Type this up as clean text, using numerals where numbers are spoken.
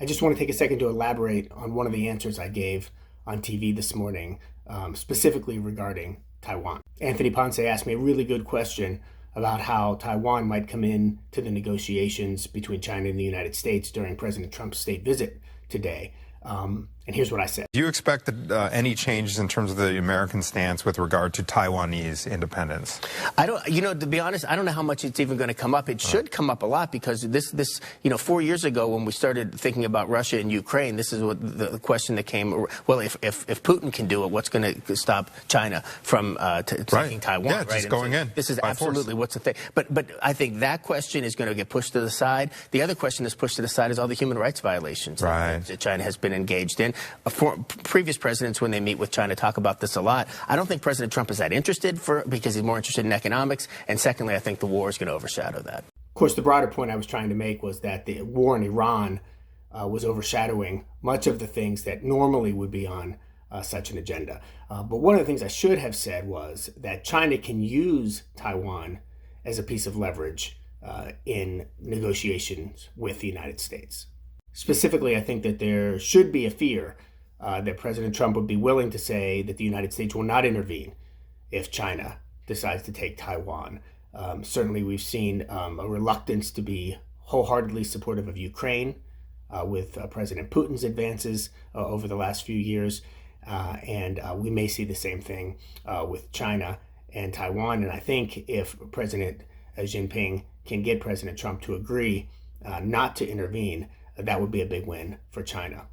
I just want to take a second to elaborate on one of the answers I gave on TV this morning, specifically regarding Taiwan. Anthony Ponce asked me a really good question about how Taiwan might come in to the negotiations between China and the United States during President Trump's state visit today. And here's what I said. Do you expect that, any changes in terms of the American stance with regard to Taiwanese independence? I don't, to be honest, I don't know how much it's even going to come up. It should come up a lot because this, 4 years ago when we started thinking about Russia and Ukraine, this is what the question that came. Well, if Putin can do it, what's going to stop China from taking Taiwan? Yeah, just going in. This is absolutely what's the thing. But I think that question is going to get pushed to the side. The other question that's pushed to the side is all the human rights violations that China has been engaged in. Previous presidents, when they meet with China, talk about this a lot. I don't think President Trump is that interested because he's more interested in economics. And secondly, I think the war is going to overshadow that. Of course, the broader point I was trying to make was that the war in Iran was overshadowing much of the things that normally would be on such an agenda. But one of the things I should have said was that China can use Taiwan as a piece of leverage in negotiations with the United States. Specifically, I think that there should be a fear that President Trump would be willing to say that the United States will not intervene if China decides to take Taiwan. Certainly, we've seen a reluctance to be wholeheartedly supportive of Ukraine with President Putin's advances over the last few years. And we may see the same thing with China and Taiwan. And I think if President Xi Jinping can get President Trump to agree not to intervene, that would be a big win for China.